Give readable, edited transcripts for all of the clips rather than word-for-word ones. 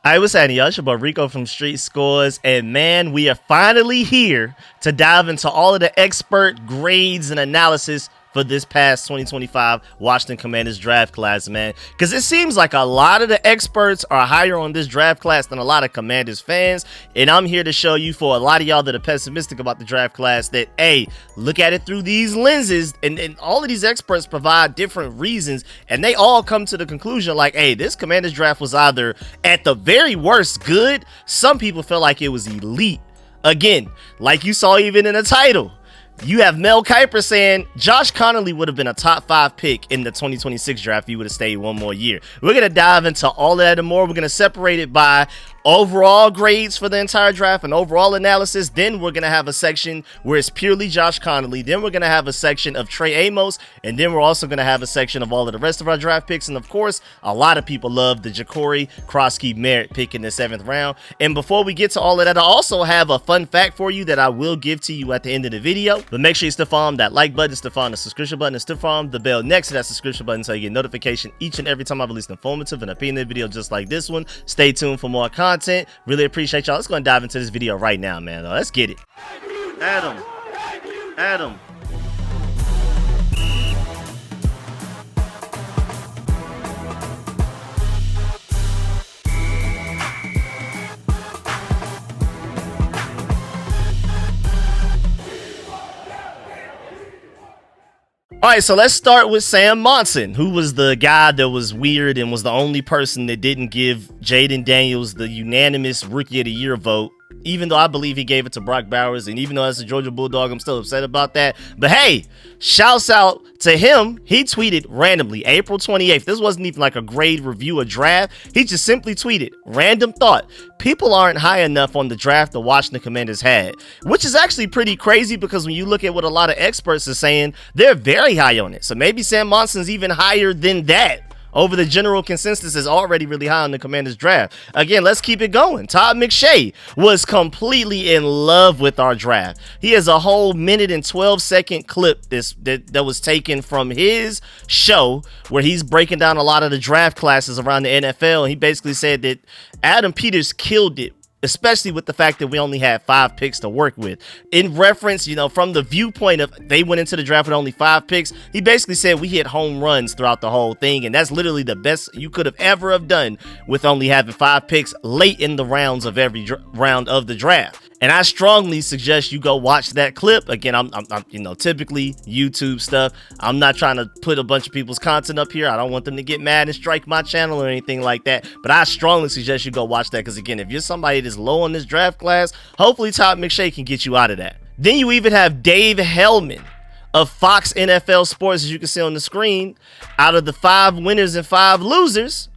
Hi, what's happening, y'all? It's your boy Rico from StreetScores, and man, we are finally here to dive into all of the expert grades and analysis for this past 2025 Washington Commanders draft class, man. Because it seems like a lot of the experts are higher on this draft class than a lot of Commanders fans, and I'm here to show you, for a lot of y'all that are pessimistic about the draft class, that, hey, look at it through these lenses, and all of these experts provide different reasons, and they all come to the conclusion like, hey, this Commanders draft was either at the very worst good. Some people feel like it was elite. Again, like you saw even in the title, you have Mel Kiper saying Josh Conerly would have been a top 5 pick in the 2026 draft if he would have stayed one more year. We're going to dive into all of that and more. We're going to separate it by overall grades for the entire draft and overall analysis. Then we're going to have a section where it's purely Josh Conerly. Then we're going to have a section of Trey Amos. And then we're also going to have a section of all of the rest of our draft picks. And of course, a lot of people love the Ja'Cory Krosky-Merritt pick in the 7th round. And before we get to all of that, I also have a fun fact for you that I will give to you at the end of the video. But make sure you still follow that like button, still follow the subscription button, and still follow the bell next to that subscription button so you get notification each and every time I release an informative and opinion video just like this one. Stay tuned for more content. Really appreciate y'all. Let's go and dive into this video right now, man. Let's get it. Adam. All right, so let's start with Sam Monson, who was the guy that was weird and was the only person that didn't give Jaden Daniels the unanimous Rookie of the Year vote, even though I believe he gave it to Brock Bowers. And even though as a Georgia Bulldog, I'm still upset about that. But hey, shouts out to him. He tweeted randomly, April 28th. This wasn't even like a grade review or draft. He just simply tweeted, random thought. People aren't high enough on the draft the Washington Commanders had, which is actually pretty crazy because when you look at what a lot of experts are saying, they're very high on it. So maybe Sam Monson's even higher than that. Over the general consensus is already really high on the Commanders draft. Again, let's keep it going. Todd McShay was completely in love with our draft. He has a whole minute and 12-second clip that was taken from his show where he's breaking down a lot of the draft classes around the NFL. And he basically said that Adam Peters killed it, especially with the fact that we only had 5 picks to work with. In reference, from the viewpoint of they went into the draft with only 5 picks, he basically said we hit home runs throughout the whole thing, and that's literally the best you could have ever have done with only having 5 picks late in the rounds of every round of the draft. And I strongly suggest you go watch that clip. Again, I'm typically YouTube stuff. I'm not trying to put a bunch of people's content up here. I don't want them to get mad and strike my channel or anything like that. But I strongly suggest you go watch that because, again, if you're somebody that's low on this draft class, hopefully Todd McShay can get you out of that. Then you even have Dave Hellman of Fox NFL Sports, as you can see on the screen. Out of the 5 winners and 5 losers,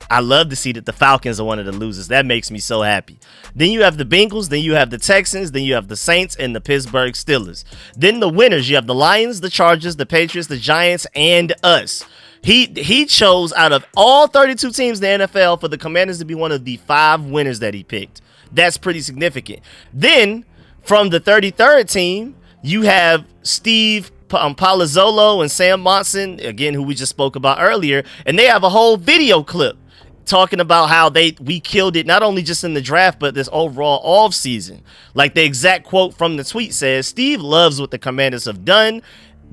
I love to see that the Falcons are one of the losers. That makes me so happy. Then you have the Bengals, then you have the Texans, then you have the Saints and the Pittsburgh Steelers. Then the winners, you have the Lions, the Chargers, the Patriots, the Giants, and us. He chose out of all 32 teams in the NFL for the Commanders to be one of the 5 winners that he picked. That's pretty significant. Then from the 33rd team, you have Steve Palazzolo and Sam Monson, again, who we just spoke about earlier, and they have a whole video clip talking about how we killed it, not only just in the draft, but this overall off season. Like the exact quote from the tweet says, Steve loves what the Commanders have done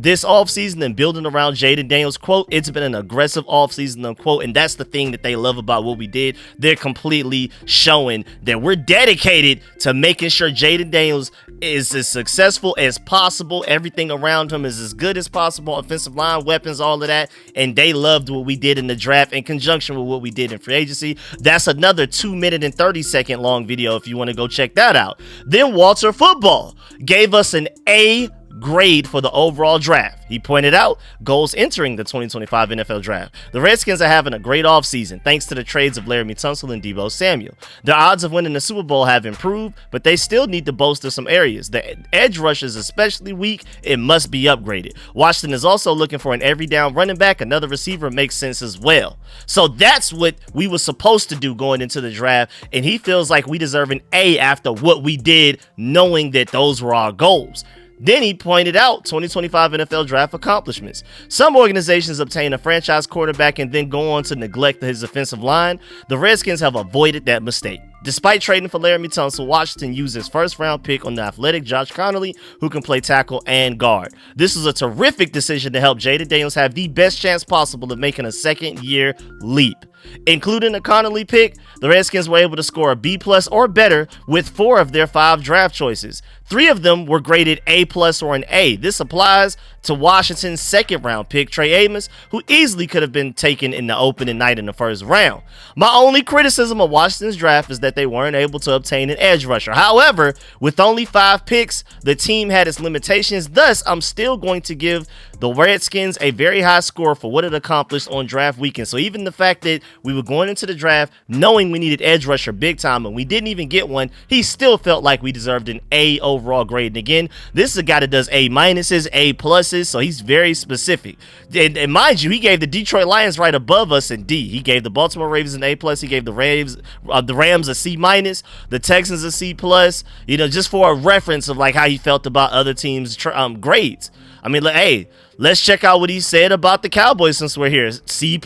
this offseason and building around Jaden Daniels. Quote, it's been an aggressive offseason, unquote. And that's the thing that they love about what we did. They're completely showing that we're dedicated to making sure Jaden Daniels is as successful as possible. Everything around him is as good as possible. Offensive line, weapons, all of that. And they loved what we did in the draft in conjunction with what we did in free agency. That's another 2-minute and 30-second long video if you want to go check that out. Then Walter Football gave us an A grade for the overall draft. He pointed out goals entering the 2025 NFL draft. The Redskins are having a great offseason thanks to the trades of Laramie Tunsil and Deebo Samuel. Their odds of winning the Super Bowl have improved, but they still need to bolster some areas. The edge rush is especially weak. It must be upgraded. Washington is also looking for an every down running back. Another receiver makes sense as well. So that's what we were supposed to do going into the draft, and he feels like we deserve an A after what we did, knowing that those were our goals. Then he pointed out 2025 NFL draft accomplishments. Some organizations obtain a franchise quarterback and then go on to neglect his offensive line. The Redskins have avoided that mistake. Despite trading for Laramie Tunsil, Washington used his first-round pick on the athletic Josh Conerly, who can play tackle and guard. This was a terrific decision to help Jaden Daniels have the best chance possible of making a second-year leap. Including the Conerly pick, the Redskins were able to score a B+ or better with 4 of their 5 draft choices. 3 of them were graded A+ or an A. This applies to Washington's second-round pick, Trey Amos, who easily could have been taken in the opening night in the first round. My only criticism of Washington's draft is that they weren't able to obtain an edge rusher. However, with only 5 picks, the team had its limitations. Thus, I'm still going to give the Redskins a very high score for what it accomplished on draft weekend. So even the fact that we were going into the draft knowing we needed edge rusher big time and we didn't even get one, he still felt like we deserved an A overall grade. And again, this is a guy that does A-, A+, so he's very specific. And mind you, he gave the Detroit Lions right above us in D. He gave the Baltimore Ravens an A+, he gave the Rams a C-, the Texans a C+, just for a reference of like how he felt about other teams' grades. I mean, hey, let's check out what he said about the Cowboys since we're here. C+.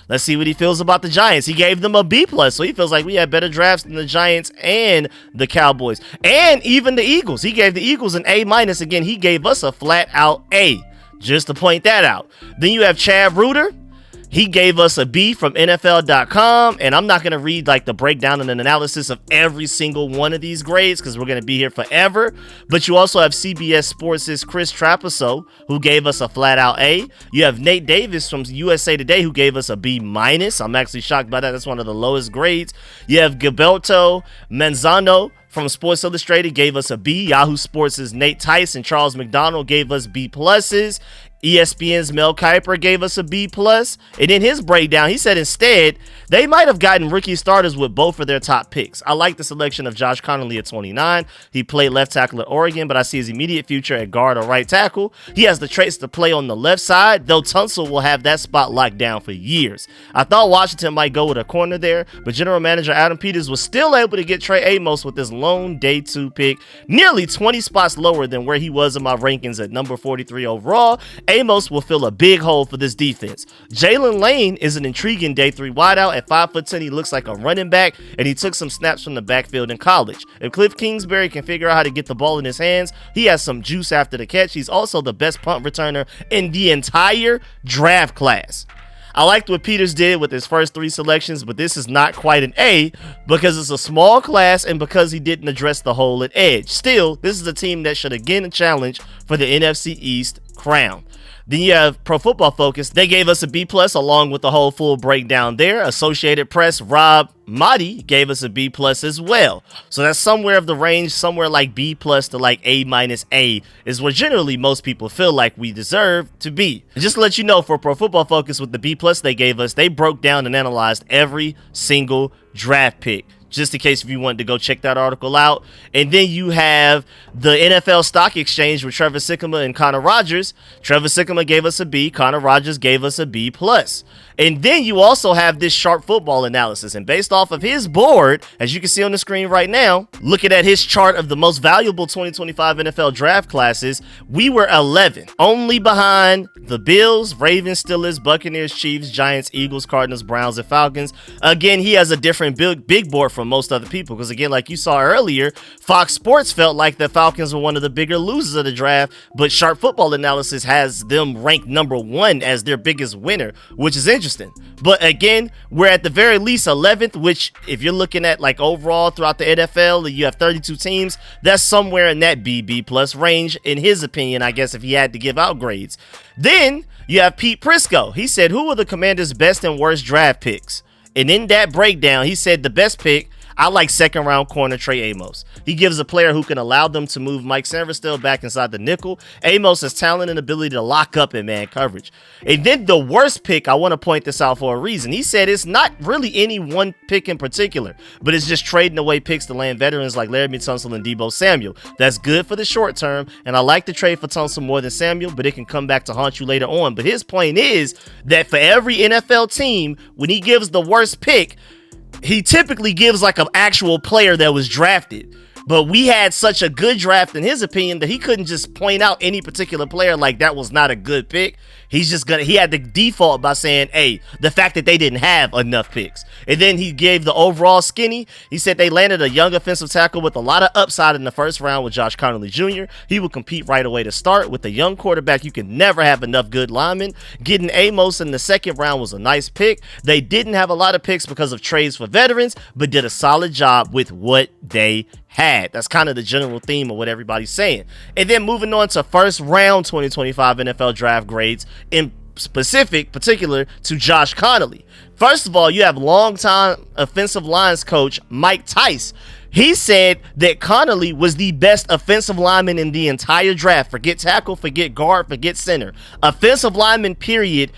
Let's see what he feels about the Giants. He gave them a B+, so he feels like we had better drafts than the Giants and the Cowboys. And even the Eagles. He gave the Eagles an A-. Again, he gave us a flat-out A, just to point that out. Then you have Chad Reuter. He gave us a B from NFL.com, and I'm not going to read like the breakdown and an analysis of every single one of these grades because we're going to be here forever. But you also have CBS Sports' Chris Trapasso, who gave us a flat-out A. You have Nate Davis from USA Today, who gave us a B-. I'm actually shocked by that. That's one of the lowest grades. You have Gilberto Manzano from Sports Illustrated gave us a B. Yahoo Sports' Nate Tice and Charles McDonald gave us B+. ESPN's Mel Kiper gave us a B+. And in his breakdown, he said instead, they might have gotten rookie starters with both of their top picks. I like the selection of Josh Conerly at 29. He played left tackle at Oregon, but I see his immediate future at guard or right tackle. He has the traits to play on the left side, though Tunsil will have that spot locked down for years. I thought Washington might go with a corner there, but general manager Adam Peters was still able to get Trey Amos with this lone day 2 pick, nearly 20 spots lower than where he was in my rankings at number 43 overall. Amos will fill a big hole for this defense. Jalen Lane is an intriguing day 3 wideout. At 5'10", he looks like a running back, and he took some snaps from the backfield in college. If Cliff Kingsbury can figure out how to get the ball in his hands, he has some juice after the catch. He's also the best punt returner in the entire draft class. I liked what Peters did with his first 3 selections, but this is not quite an A because it's a small class and because he didn't address the hole at edge. Still, this is a team that should again challenge for the NFC East crown. Then you have Pro Football Focus. They gave us a B+ along with the whole full breakdown there. Associated Press, Rob Mahdi gave us a B+ as well. So that's somewhere of the range, somewhere like B+ to like A- is what generally most people feel like we deserve to be. And just to let you know, for Pro Football Focus with the B+ they gave us, they broke down and analyzed every single draft pick, just in case if you wanted to go check that article out. And then you have the NFL Stock Exchange with Trevor Sikkema and Connor Rogers. Trevor Sikkema gave us a B. Connor Rogers gave us a B+. And then you also have this Sharp Football analysis. And based off of his board, as you can see on the screen right now, looking at his chart of the most valuable 2025 NFL draft classes, we were 11, only behind the Bills, Ravens, Steelers, Buccaneers, Chiefs, Giants, Eagles, Cardinals, Browns, and Falcons. Again, he has a different big board from most other people because, again, like you saw earlier, Fox Sports felt like the Falcons were one of the bigger losers of the draft, but Sharp Football analysis has them ranked number 1 as their biggest winner, which is interesting. But again, we're at the very least 11th, which if you're looking at like overall throughout the NFL, you have 32 teams, that's somewhere in that B+ range, in his opinion, I guess, if he had to give out grades. Then you have Pete Prisco. He said, who were the Commanders' best and worst draft picks? And in that breakdown, he said the best pick, I like second-round corner Trey Amos. He gives a player who can allow them to move Mike Sanderstill back inside the nickel. Amos has talent and ability to lock up in man coverage. And then the worst pick, I want to point this out for a reason. He said it's not really any one pick in particular, but it's just trading away picks to land veterans like Laramie Tunsil and Deebo Samuel. That's good for the short term, and I like the trade for Tunsil more than Samuel, but it can come back to haunt you later on. But his point is that for every NFL team, when he gives the worst pick, he typically gives like an actual player that was drafted. But we had such a good draft in his opinion that he couldn't just point out any particular player like that was not a good pick. He had to default by saying, hey, the fact that they didn't have enough picks. And then he gave the overall skinny. He said they landed a young offensive tackle with a lot of upside in the first round with Josh Conerly Jr. He will compete right away to start. With a young quarterback, you can never have enough good linemen. Getting Amos in the second round was a nice pick. They didn't have a lot of picks because of trades for veterans, but did a solid job with what they had. That's kind of the general theme of what everybody's saying. And then moving on to first round 2025 NFL draft grades, in particular to Josh Conerly. First of all, you have longtime offensive lines coach Mike Tice. He said that Conerly was the best offensive lineman in the entire draft. Forget tackle, forget guard, forget center. Offensive lineman, period.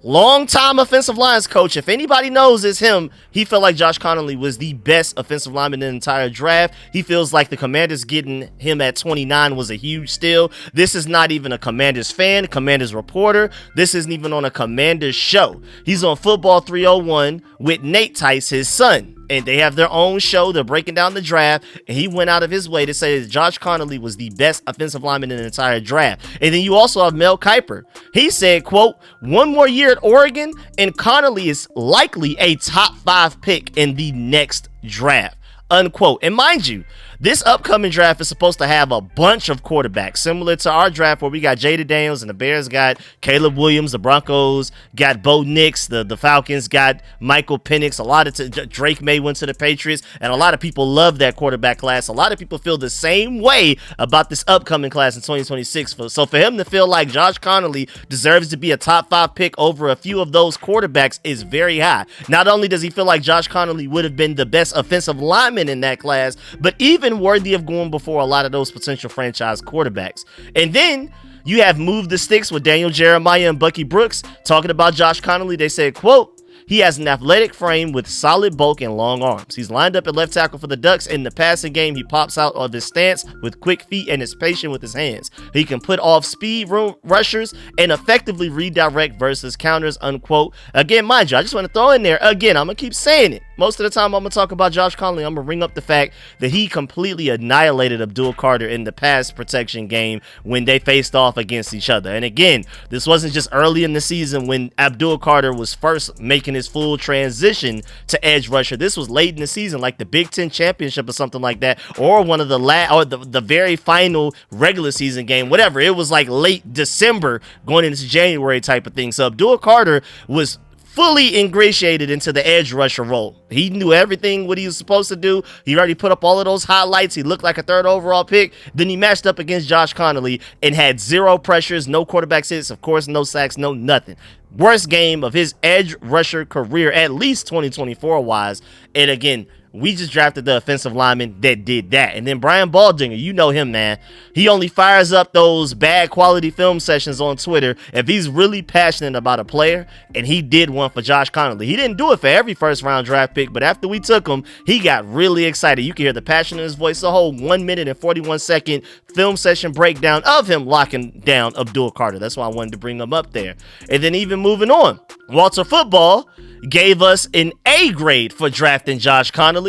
Long-time offensive lines coach. If anybody knows it's him, he felt like Josh Conerly was the best offensive lineman in the entire draft. He feels like the Commanders getting him at 29 was a huge steal. This is not even a Commanders fan, Commanders reporter. This isn't even on a Commanders show. He's on Football 301 with Nate Tice, his son. And they have their own show. They're breaking down the draft. And he went out of his way to say that Josh Conerly was the best offensive lineman in the entire draft. And then you also have Mel Kiper. He said, quote, one more year at Oregon and Conerly is likely a top 5 pick in the next draft, unquote. And mind you, this upcoming draft is supposed to have a bunch of quarterbacks, similar to our draft where we got Jaden Daniels and the Bears got Caleb Williams, the Broncos got Bo Nix, the Falcons got Michael Penix, a lot of Drake May went to the Patriots, and a lot of people love that quarterback class. A lot of people feel the same way about this upcoming class in 2026. So for him to feel like Josh Conerly deserves to be a top 5 pick over a few of those quarterbacks is very high. Not only does he feel like Josh Conerly would have been the best offensive lineman in that class, but even worthy of going before a lot of those potential franchise quarterbacks. And then you have Move the Sticks with Daniel Jeremiah and Bucky Brooks talking about Josh Conerly. They said, quote, he has an athletic frame with solid bulk and long arms. He's lined up at left tackle for the Ducks. In the passing game, he pops out of his stance with quick feet and is patient with his hands. He can put off speed rushers and effectively redirect versus counters, unquote. Again, mind you, I just want to throw in there, again, I'm going to keep saying it. Most of the time I'm going to talk about Josh Conerly, I'm going to bring up the fact that he completely annihilated Abdul Carter in the pass protection game when they faced off against each other. And again, this wasn't just early in the season when Abdul Carter was first making his full transition to edge rusher. This was late in the season, like the Big Ten championship or something like that, or one of the very final regular season game, whatever. It was like late December going into January type of thing. So Abdul Carter was fully ingratiated into the edge rusher role. He knew everything what he was supposed to do. He already put up all of those highlights. He looked like a 3rd overall pick. Then he matched up against Josh Conerly and had 0 pressures, no quarterback hits, of course, no sacks, no nothing. Worst game of his edge rusher career, at least 2024 wise. And again, we just drafted the offensive lineman that did that. And then Brian Baldinger, you know him, man. He only fires up those bad quality film sessions on Twitter if he's really passionate about a player, and he did one for Josh Conerly. He didn't do it for every first round draft pick, but after we took him, he got really excited. You can hear the passion in his voice. The whole 1 minute and 41 second film session breakdown of him locking down Abdul Carter. That's why I wanted to bring him up there. And then even moving on, Walter Football gave us an A grade for drafting Josh Conerly.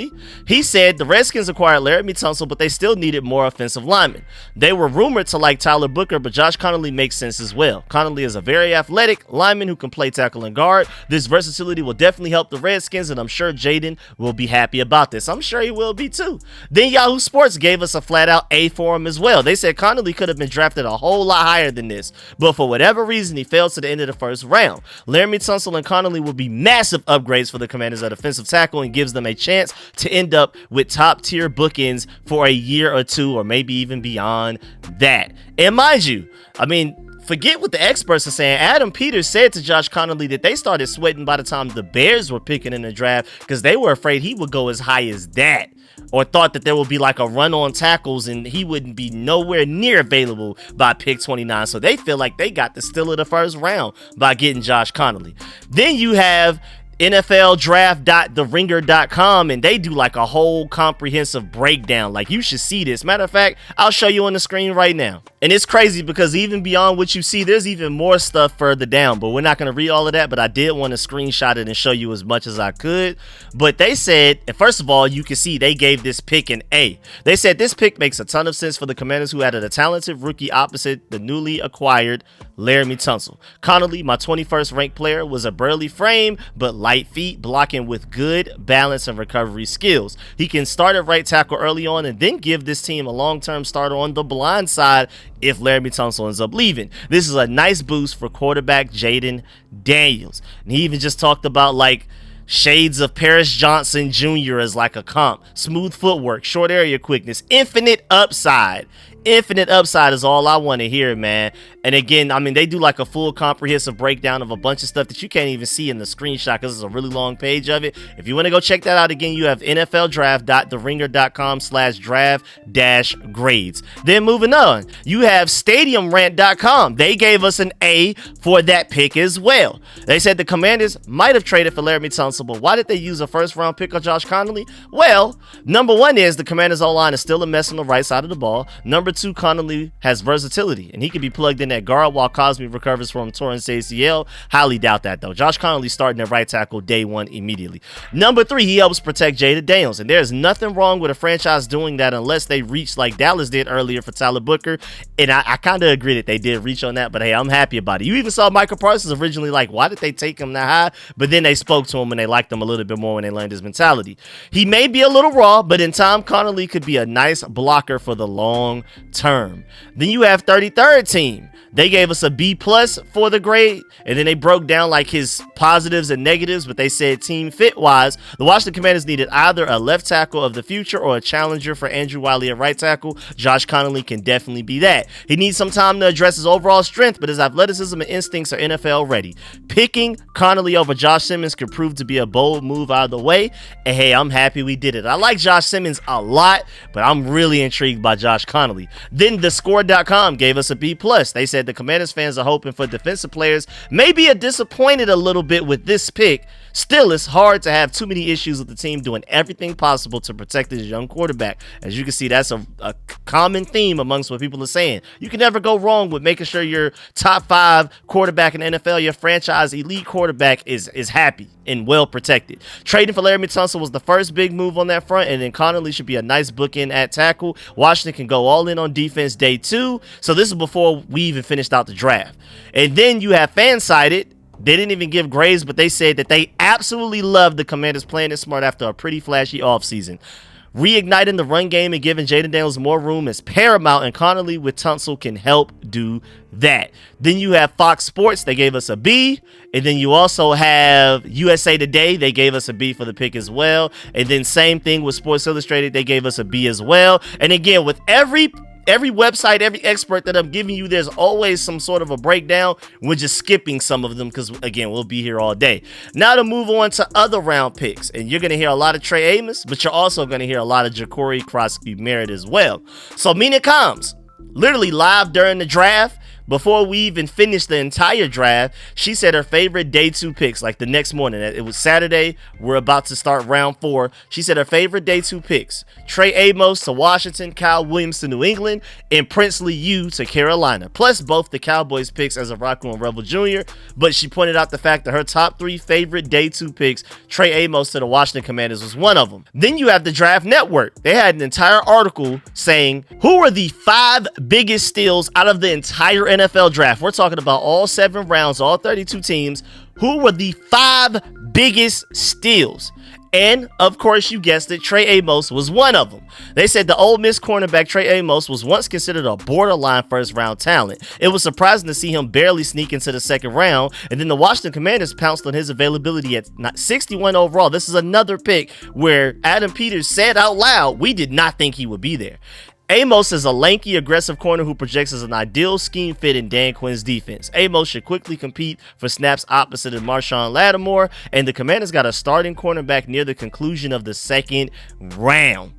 He said the Redskins acquired Laramie Tunsil, but they still needed more offensive linemen. They were rumored to like Tyler Booker, but Josh Conerly makes sense as well. Conerly is a very athletic lineman who can play tackle and guard. This versatility will definitely help the Redskins, and I'm sure Jaden will be happy about this. I'm sure he will be too. Then Yahoo Sports gave us a flat-out A for him as well. They said Conerly could have been drafted a whole lot higher than this, but for whatever reason, he fell to the end of the first round. Laramie Tunsil and Conerly will be massive upgrades for the Commanders at offensive tackle and gives them a chance to end up with top-tier bookends for a year or two, or maybe even beyond that. And mind you, I mean, forget what the experts are saying. Adam Peters said to Josh Conerly that they started sweating by the time the Bears were picking in the draft because they were afraid he would go as high as that, or thought that there would be like a run on tackles and he wouldn't be nowhere near available by pick 29. So they feel like they got the steal of the first round by getting Josh Conerly. Then you have NFLdraft.theringer.com, and they do like a whole comprehensive breakdown. Like, you should see this. Matter of fact, I'll show you on the screen right now. And it's crazy because even beyond what you see, there's even more stuff further down, but we're not going to read all of that. But I did want to screenshot it and show you as much as I could. But they said, first of all, you can see they gave this pick an A. They said this pick makes a ton of sense for the Commanders, who added a talented rookie opposite the newly acquired Laramie Tunsil. Conerly, my 21st ranked player, was a burly frame but light feet, blocking with good balance and recovery skills. He can start at right tackle early on and then give this team a long-term starter on the blind side if Laramie Tunsil ends up leaving. This is a nice boost for quarterback Jaden Daniels. And he even just talked about like shades of Paris Johnson Jr. as like a comp. Smooth footwork, short area quickness, infinite upside. Infinite upside is all I want to hear, man. And again, I mean, they do like a full comprehensive breakdown of a bunch of stuff that you can't even see in the screenshot because it's a really long page of it. If you want to go check that out again, you have NFLdraft.theringer.com/draft-grades. Then moving on, you have StadiumRant.com. They gave us an A for that pick as well. They said the Commanders might have traded for Laramie Tunsil, but why did they use a first-round pick on Josh Conerly? Well, number one is the Commanders' O-line is still a mess on the right side of the ball. Number two, Conerly has versatility, and he can be plugged in at guard while Cosme recovers from torn ACL. Highly doubt that, though. Josh Conerly starting at right tackle day one immediately. Number three, he helps protect Jaden Daniels, and there's nothing wrong with a franchise doing that unless they reach like Dallas did earlier for Tyler Booker, and I kind of agree that they did reach on that, but hey, I'm happy about it. You even saw Michael Parsons originally like, why did they take him that high? But then they spoke to him and they liked him a little bit more when they learned his mentality. He may be a little raw, but in time, Conerly could be a nice blocker for the long term. Then you have 33rd team. They gave us a B+ for the grade, and then they broke down like his positives and negatives, but they said team fit wise, the Washington Commanders needed either a left tackle of the future or a challenger for Andrew Wiley at right tackle. Josh Conerly can definitely be that. He needs some time to address his overall strength, but his athleticism and instincts are NFL ready. Picking Conerly over Josh Simmons could prove to be a bold move either way, and hey, I'm happy we did it. I like Josh Simmons a lot, but I'm really intrigued by Josh Conerly. Then thescore.com gave us a B+. They said the Commanders fans are hoping for defensive players. Maybe are disappointed a little bit with this pick. Still, it's hard to have too many issues with the team doing everything possible to protect this young quarterback. As you can see, that's a common theme amongst what people are saying. You can never go wrong with making sure your top 5 quarterback in the NFL, your franchise elite quarterback is happy and well protected. Trading for Laramie Tunsil was the first big move on that front, and then Conerly should be a nice bookend at tackle. Washington can go all in on defense day 2. So this is before we even finished out the draft. And then you have FanSided. They didn't even give grades, but they said that they absolutely love the Commanders playing it smart after a pretty flashy offseason. Reigniting the run game and giving Jaden Daniels more room is paramount, and Conerly with Tunsil can help do that. Then you have Fox Sports. They gave us a B. And then you also have USA Today. They gave us a B for the pick as well. And then same thing with Sports Illustrated. They gave us a B as well. And again, with every website, every expert that I'm giving you, there's always some sort of a breakdown. We're just skipping some of them because, again, we'll be here all day. Now to move on to other round picks. And you're going to hear a lot of Trey Amos, but you're also going to hear a lot of Ja'Cory Crosby-Merritt as well. So Mina Combs, literally live during the draft, before we even finished the entire draft, she said her favorite day 2 picks, like the next morning. It was Saturday. We're about to start round 4. She said her favorite day 2 picks: Trey Amos to Washington, Kyle Williams to New England, and Princely U to Carolina. Plus both the Cowboys picks as a Rocco and Rebel Jr. But she pointed out the fact that her top 3 favorite day 2 picks, Trey Amos to the Washington Commanders, was one of them. Then you have the Draft Network. They had an entire article saying who are the 5 biggest steals out of the entire NFL draft. We're talking about all 7 rounds, all 32 teams. Who were the 5 biggest steals? And of course, you guessed it, Trey Amos was one of them. They said the Ole Miss cornerback Trey Amos was once considered a borderline first-round talent. It was surprising to see him barely sneak into the second round, and then the Washington Commanders pounced on his availability at 61 overall. This is another pick where Adam Peters said out loud, we did not think he would be there. Amos is a lanky, aggressive corner who projects as an ideal scheme fit in Dan Quinn's defense. Amos should quickly compete for snaps opposite of Marshawn Lattimore, and the Commanders got a starting cornerback near the conclusion of the second round.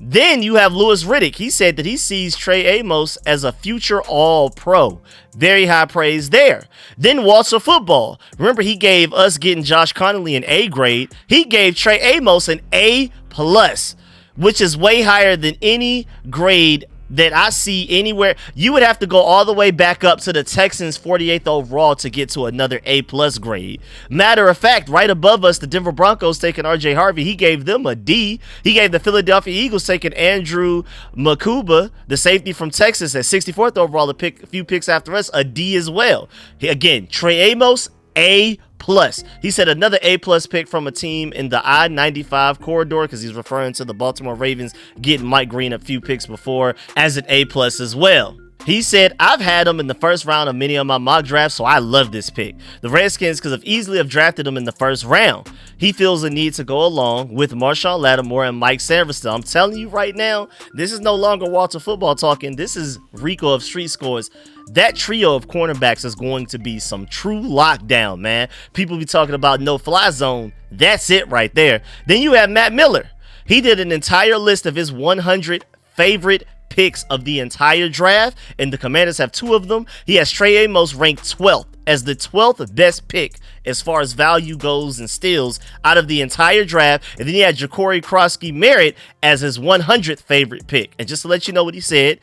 Then you have Louis Riddick. He said that he sees Trey Amos as a future All-Pro. Very high praise there. Then Walter Football. Remember, he gave us getting Josh Conerly an A grade. He gave Trey Amos an A+, which is way higher than any grade that I see anywhere. You would have to go all the way back up to the Texans 48th overall to get to another A+ grade. Matter of fact, right above us, the Denver Broncos taking RJ Harvey. He gave them a D. He gave the Philadelphia Eagles taking Andrew Makuba, the safety from Texas, at 64th overall, a few picks after us, a D as well. Again, Trey Amos, A+. He said another A+ pick from a team in the I-95 corridor, because he's referring to the Baltimore Ravens getting Mike Green a few picks before, as an A+ as well. He said, I've had him in the first round of many of my mock drafts, so I love this pick. The Redskins could have easily have drafted him in the first round. He feels the need to go along with Marshawn Lattimore and Mike Sanderson. I'm telling you right now, this is no longer Walter Football talking. This is Rico of StreetScores. That trio of cornerbacks is going to be some true lockdown, man. People be talking about no-fly zone. That's it right there. Then you have Matt Miller. He did an entire list of his 100 favorite picks of the entire draft, and the Commanders have 2 of them. He has Trey Amos ranked 12th as the 12th best pick as far as value goes and steals out of the entire draft. And then he had Ja'Cory Krosky-Merritt as his 100th favorite pick. And just to let you know what he said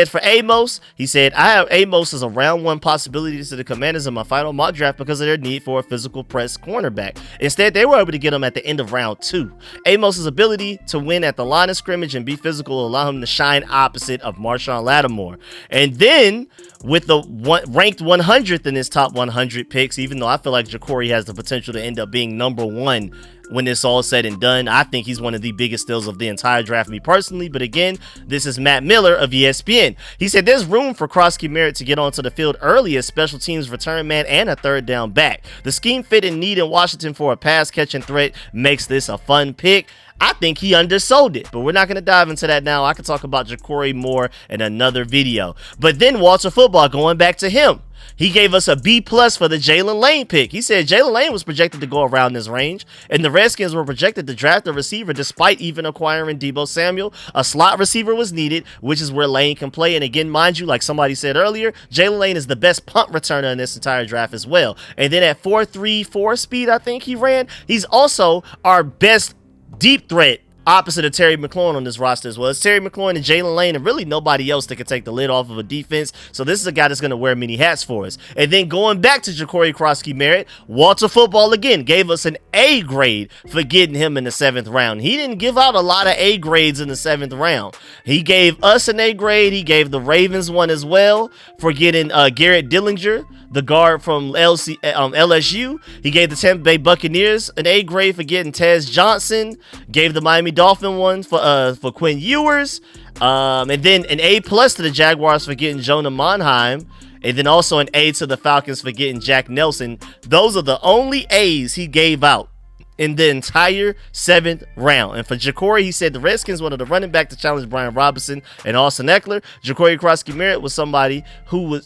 for Amos, he said, I have Amos as a round 1 possibility to the Commanders in my final mock draft because of their need for a physical press cornerback. Instead, they were able to get him at the end of round 2. Amos's ability to win at the line of scrimmage and be physical will allow him to shine opposite of Marshawn Lattimore. And then with the ranked 100th in his top 100 picks, even though I feel like Ja'Cory has the potential to end up being number 1 when it's all said and done. I think he's one of the biggest steals of the entire draft, me personally. But again, this is Matt Miller of ESPN. He said there's room for Krosky-Merritt to get onto the field early as special teams return man and a third down back. The scheme fit and need in Washington for a pass catching threat makes this a fun pick. I think he undersold it, but we're not going to dive into that now. I could talk about Ja'Cory more in another video. But then Walter Football, going back to him, he gave us a B+ for the Jalen Lane pick. He said Jalen Lane was projected to go around this range, and the Redskins were projected to draft a receiver despite even acquiring Deebo Samuel. A slot receiver was needed, which is where Lane can play. And again, mind you, like somebody said earlier, Jalen Lane is the best punt returner in this entire draft as well. And then at 4.34 speed, I think he ran, he's also our best deep threat opposite of Terry McLaurin on this roster as well. It's Terry McLaurin and Jalen Lane and really nobody else that can take the lid off of a defense. So this is a guy that's going to wear many hats for us. And then going back to Ja'Cory Krosky-Merritt, Walter Football again gave us an A grade for getting him in the 7th round. He didn't give out a lot of A grades in the 7th round. He gave us an A grade. He gave the Ravens one as well for getting Garrett Dillinger, the guard from LSU. He gave the Tampa Bay Buccaneers an A grade for getting Tez Johnson. Gave the Miami Dolphin one for Quinn Ewers. And then an A+ to the Jaguars for getting Jonah Monheim. And then also an A to the Falcons for getting Jack Nelson. Those are the only A's he gave out in the entire 7th round. And for Ja'Cory, he said the Redskins wanted a running back to challenge Brian Robinson and Austin Eckler. Ja'Cory Krosky-Merritt was somebody who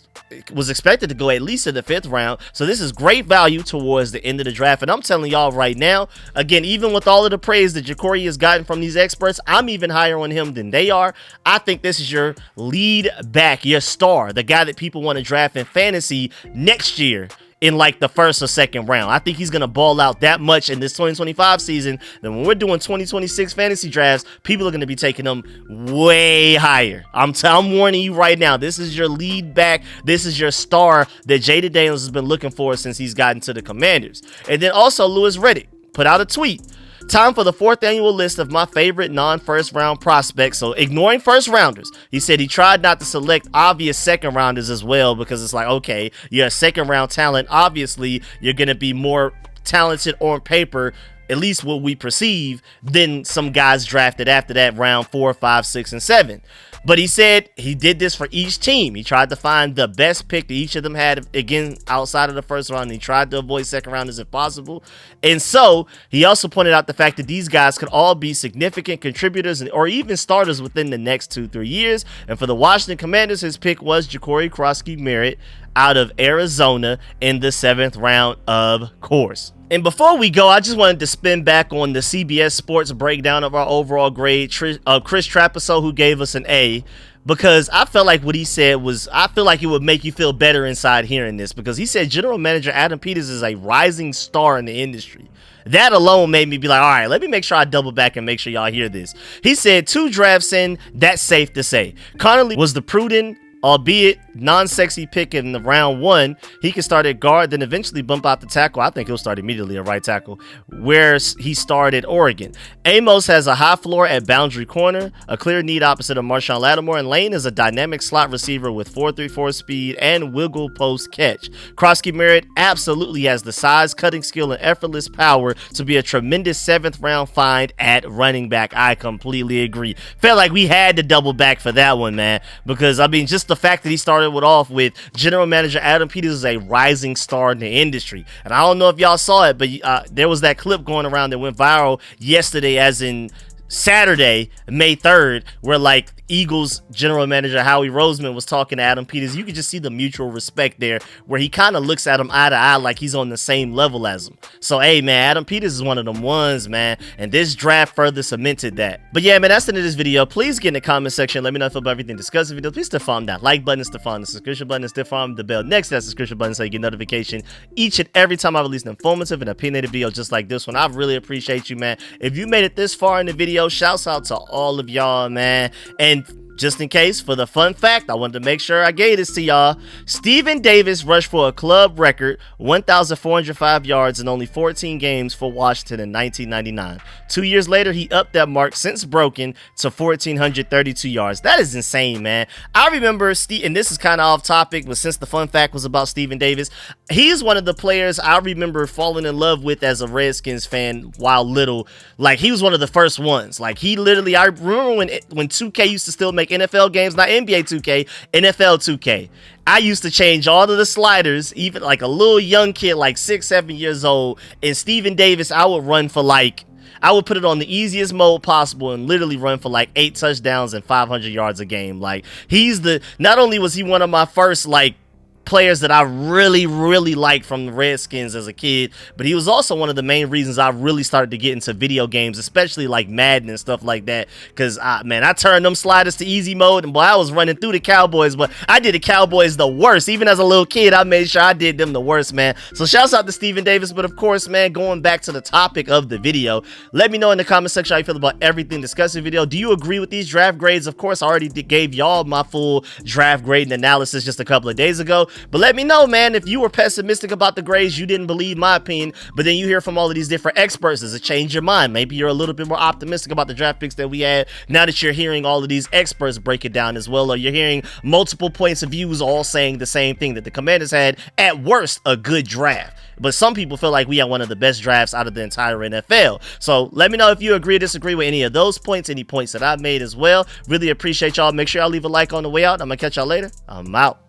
was expected to go at least in the 5th round. So this is great value towards the end of the draft. And I'm telling y'all right now, again, even with all of the praise that Ja'Cory has gotten from these experts, I'm even higher on him than they are. I think this is your lead back, your star, the guy that people want to draft in fantasy next year in like the 1st or 2nd round. I think he's going to ball out that much in this 2025 season. Then when we're doing 2026 fantasy drafts, people are going to be taking them way higher. I'm warning you right now. This is your lead back. This is your star that Jaden Daniels has been looking for since he's gotten to the Commanders. And then also Louis Riddick put out a tweet. Time for the 4th annual list of my favorite non-first round prospects. So ignoring first rounders, he said he tried not to select obvious second rounders as well, because it's like, okay, you're a 2nd round talent. Obviously, you're going to be more talented on paper, at least what we perceive, than some guys drafted after that round 4, 5, 6, and 7. But he said he did this for each team. He tried to find the best pick that each of them had, again, outside of the first round. And he tried to avoid second rounders if possible. And so he also pointed out the fact that these guys could all be significant contributors or even starters within the next 2-3 years. And for the Washington Commanders, his pick was Ja'Cory Krosky-Merritt out of Arizona in the 7th round, of course. And before we go, I just wanted to spin back on the CBS Sports breakdown of our overall grade. Chris Trapasso, who gave us an A, because I felt like what he said was, I feel like it would make you feel better inside hearing this, because he said general manager Adam Peters is a rising star in the industry. That alone made me be like, all right, let me make sure I double back and make sure y'all hear this. He said 2 drafts in, that's safe to say. Conerly was the prudent, albeit non-sexy pick in the round 1. He can start at guard, then eventually bump out the tackle. I think he'll start immediately at right tackle, where he started Oregon. Amos has a high floor at boundary corner, a clear need opposite of Marshawn Lattimore, and Lane is a dynamic slot receiver with 4.34 speed and wiggle post catch. Krosky-Merritt absolutely has the size, cutting skill, and effortless power to be a tremendous 7th round find at running back. I completely agree. Felt like we had to double back for that one, man, because I mean, just the fact that he started off with general manager Adam Peters is a rising star in the industry. And I don't know if y'all saw it, but there was that clip going around that went viral yesterday, as in Saturday, May 3rd, where like Eagles general manager Howie Roseman was talking to Adam Peters. You could just see the mutual respect there, where he kind of looks at him eye to eye like he's on the same level as him. So hey man, Adam Peters is one of them ones, man, and this draft further cemented that. But yeah man, that's the end of this video. Please get in the comment section, let me know if you feel about everything discussed in the video. Please still farm that like button, still farm the subscription button, still farm the bell next to that subscription button so you get notification each and every time I release an informative and opinionated video just like this one. I really appreciate you, man. If you made it this far in the video, shouts out to all of y'all, man. And just in case, for the fun fact, I wanted to make sure I gave this to y'all. Stephen Davis rushed for a club record 1,405 yards in only 14 games for Washington in 1999. 2 years later, he upped that mark, since broken, to 1,432 yards. That is insane, man. I remember Steve, and this is kind of off topic, but since the fun fact was about Stephen Davis, he's one of the players I remember falling in love with as a Redskins fan while little. Like, he was one of the first ones. Like, he literally, I remember when 2K used to still make NFL games, not NBA 2K, NFL 2K. I used to change all of the sliders, even like a little young kid, like 6-7 years old. And Stephen Davis, I would run for like, I would put it on the easiest mode possible and literally run for like 8 touchdowns and 500 yards a game. Like, he's the, not only was he one of my first like players that I really liked from the Redskins as a kid, but he was also one of the main reasons I really started to get into video games, especially like Madden and stuff like that, because man, I turned them sliders to easy mode, and boy, I was running through the Cowboys, but I did the Cowboys the worst. Even as a little kid, I made sure I did them the worst, man. So shouts out to Stephen Davis. But of course, man, going back to the topic of the video, let me know in the comment section how you feel about everything discussed in the video. Do you agree with these draft grades? Of course, I already gave y'all my full draft grade and analysis just a couple of days ago. But let me know, man, if you were pessimistic about the grades, you didn't believe my opinion, but then you hear from all of these different experts. Does it change your mind? Maybe you're a little bit more optimistic about the draft picks that we had now that you're hearing all of these experts break it down as well, or you're hearing multiple points of views all saying the same thing, that the Commanders had, at worst, a good draft. But some people feel like we had one of the best drafts out of the entire NFL. So let me know if you agree or disagree with any of those points, any points that I've made as well. Really appreciate y'all. Make sure y'all leave a like on the way out. I'm gonna catch y'all later. I'm out.